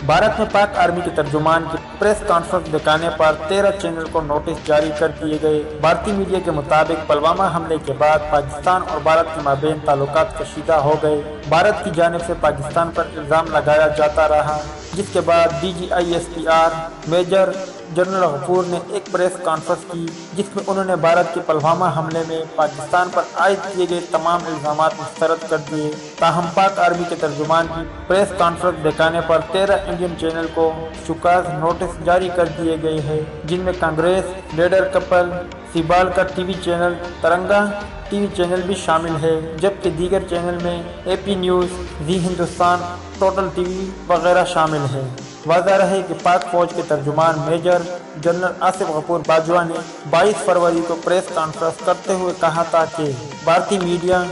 بھارت میں پاک آرمی کے ترجمان کی پریس کانفرنس دکھانے پر 13 چینل کو نوٹس جاری کر دیے گئے۔ بھارتی میڈیا کے مطابق پلوامہ حملے کے بعد پاکستان اور بھارت کے مابین تعلقات کشیدہ ہو گئے۔ بھارت کی جانب سے پاکستان پر الزام لگایا جاتا رہا، جس کے بعد DGISPR میجر جنرل غفور نے ایک پریس کانفرنس کی جس میں انہوں نے بھارت کے پلوامہ حملے میں پاکستان پر عائد کیے گئے تمام الزامات مسترد کر دیے۔ تاہم پاک آرمی کے ترجمان کی پریس کانفرنس دکھانے پر 13 انڈین چینل کو شکست نوٹس جاری کر دیے گئے ہیں، جن میں کانگریس لیڈر کپل سیبال کا ٹی وی چینل ترنگا ٹی وی چینل بھی شامل ہے، جبکہ دیگر چینل میں AP نیوز، زی ہندوستان، ٹوٹل ٹی وی وغیرہ شامل ہے۔ واضح رہے کہ پاک فوج کے ترجمان میجر جنرل آصف غفور باجوہ نے 22 فروری کو پریس کانفرنس کرتے ہوئے کہا تھا کہ بھارتی میڈیا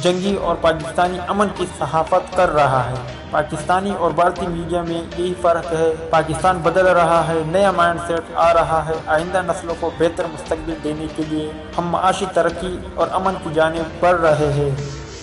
جنگی اور پاکستانی امن کی صحافت کر رہا ہے۔ پاکستانی اور بھارتی میڈیا میں یہی فرق ہے، پاکستان بدل رہا ہے، نیا مائنڈ سیٹ آ رہا ہے، آئندہ نسلوں کو بہتر مستقبل دینے کے لیے ہم معاشی ترقی اور امن کی جانب بڑھ رہے ہیں۔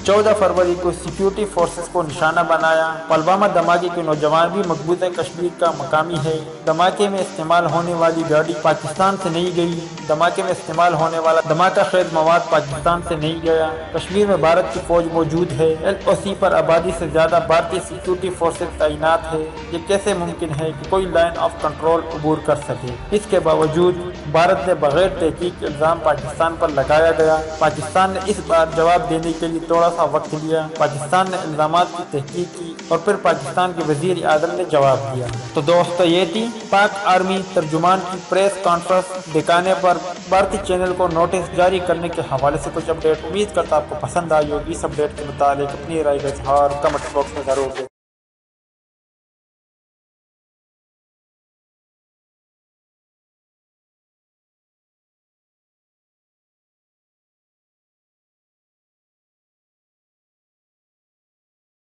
14 فروری کو سیکیورٹی فورسز کو نشانہ بنایا۔ پلوامہ دھماکے کے نوجوان بھی مقبوضہ کشمیر کا مقامی ہے۔ دھماکے میں استعمال ہونے والی گاڑی پاکستان سے نہیں گئی۔ دھماکے میں استعمال ہونے والا دھماکہ خیز مواد پاکستان سے نہیں گیا۔ کشمیر میں بھارت کی فوج موجود ہے۔ LOC پر آبادی سے زیادہ بھارتی سیکیورٹی فورسز تعینات ہے۔ یہ کیسے ممکن ہے کہ کوئی لائن آف کنٹرول عبور کر سکے؟ اس کے باوجود بھارت نے بغیر تحقیق الزام پاکستان پر لگایا گیا۔ پاکستان نے اس بار جواب دینے کے لیے تھوڑا سا وقت لیا۔ پاکستان نے الزامات کی تحقیق کی اور پھر پاکستان کے وزیر اعظم نے جواب دیا۔ تو دوستو، یہ تھی پاک آرمی ترجمان کی پریس کانفرنس دکھانے پر بھارتی چینل کو نوٹس جاری کرنے کے حوالے سے کچھ اپڈیٹ۔ امید کرتا آپ کو پسند آئی ہوگی۔ اس اپڈیٹ کے متعلق اپنی رائے کا اظہار کمنٹ باکس میں ضرور دیں۔